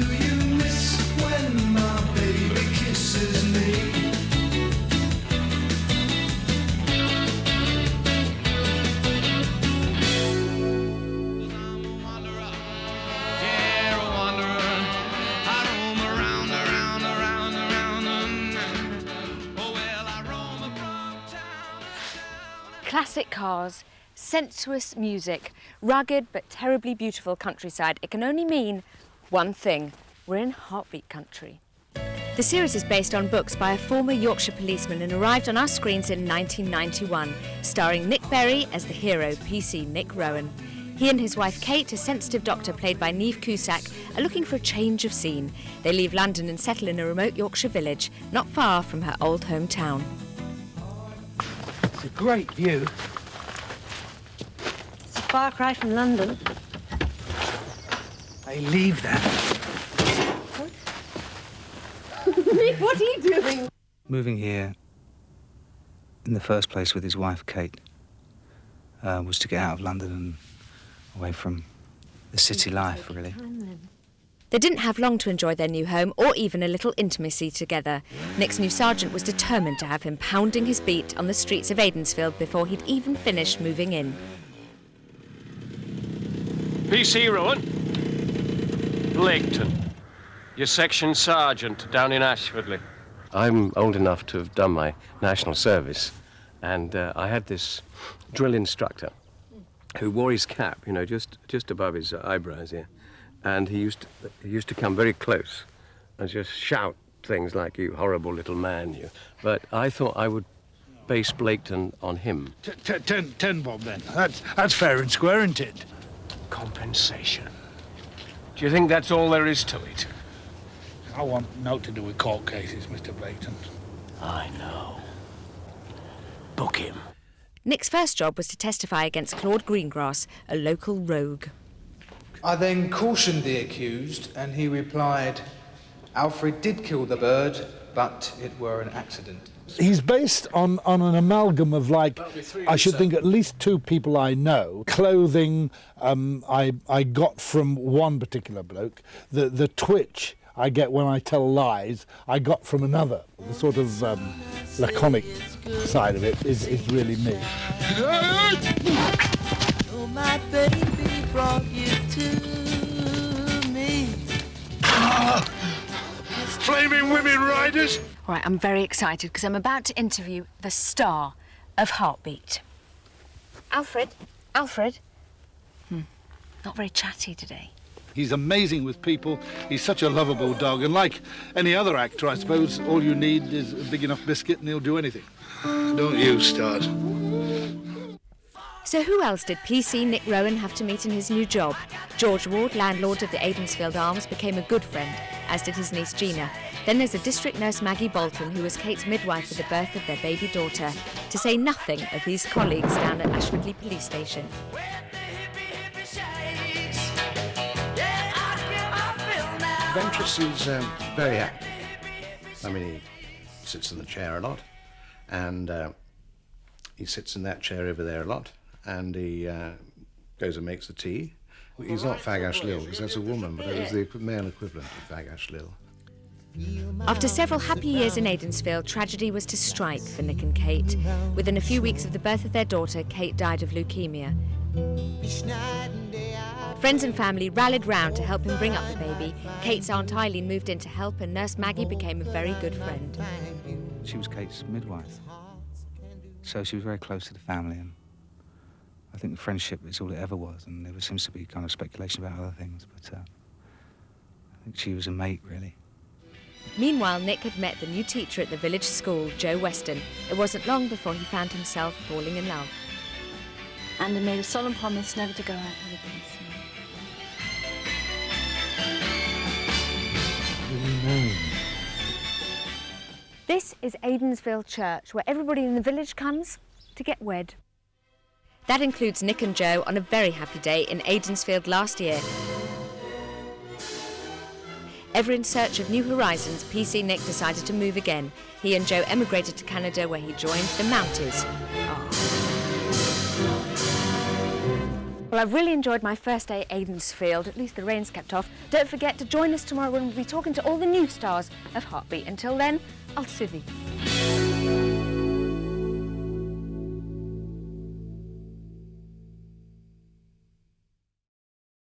you miss when my baby kisses me? Classic cars, sensuous music, rugged but terribly beautiful countryside. It can only mean one thing: we're in heartbeat country. The series is based on books by a former Yorkshire policeman and arrived on our screens in 1991, starring Nick Berry as the hero, PC Nick Rowan. He and his wife Kate, a sensitive doctor played by Niamh Cusack, are looking for a change of scene. They leave London and settle in a remote Yorkshire village, not far from her old hometown. It's a great view. It's a far cry from London. They leave that. Nick, what are you doing? Moving here in the first place with his wife Kate was to get out of London and away from the city life, really. They didn't have long to enjoy their new home or even a little intimacy together. Nick's new sergeant was determined to have him pounding his beat on the streets of Aidensfield before he'd even finished moving in. PC Rowan. Blaketon. Your section sergeant down in Ashfordley. I'm old enough to have done my national service, and I had this drill instructor who wore his cap, you know, just above his eyebrows here. And he used to come very close and just shout things like, "You horrible little man, you." But I thought I would base Blaketon on him. 10 bob, then. That's fair and square, isn't it? Compensation. Do you think that's all there is to it? I want naught to do with court cases, Mr. Blaketon. I know. Book him. Nick's first job was to testify against Claude Greengrass, a local rogue. I then cautioned the accused, and he replied, "Alfred did kill the bird, but it were an accident." He's based on an amalgam of, like, I should think at least two people I know. Clothing I got from one particular bloke. The twitch I get when I tell lies I got from another. The sort of laconic side of it is really me. Oh, my baby brought you to me. Flaming women riders! All right, I'm very excited because I'm about to interview the star of Heartbeat. Alfred? Not very chatty today. He's amazing with people. He's such a lovable dog. And like any other actor, I suppose, all you need is a big enough biscuit and he'll do anything. Don't you start. So who else did PC Nick Rowan have to meet in his new job? George Ward, landlord of the Aidensfield Arms, became a good friend, as did his niece Gina. Then there's a district nurse, Maggie Bolton, who was Kate's midwife at the birth of their baby daughter, to say nothing of these colleagues down at Ashfordley Police Station. Ventress is very active. I mean, he sits in the chair a lot, and he sits in that chair over there a lot, and he goes and makes the tea. He's not Fag Ash Lil, because that's a woman, but it was the male equivalent of Fag Ash Lil. After several happy years in Aidensfield, tragedy was to strike for Nick and Kate. Within a few weeks of the birth of their daughter, Kate died of leukemia. Friends and family rallied round to help him bring up the baby. Kate's Aunt Eileen moved in to help, and Nurse Maggie became a very good friend. She was Kate's midwife, so she was very close to the family, and I think friendship is all it ever was, and there seems to be kind of speculation about other things, but I think she was a mate, really. Meanwhile, Nick had met the new teacher at the village school, Joe Weston. It wasn't long before he found himself falling in love. And I made a solemn promise never to go out with a policeman. This is Aidensfield Church, where everybody in the village comes to get wed. That includes Nick and Joe on a very happy day in Aidensfield last year. Ever in search of new horizons, PC Nick decided to move again. He and Joe emigrated to Canada, where he joined the Mounties. Well, I've really enjoyed my first day at Aidensfield. At least the rain's kept off. Don't forget to join us tomorrow when we'll be talking to all the new stars of Heartbeat. Until then, I'll civvy.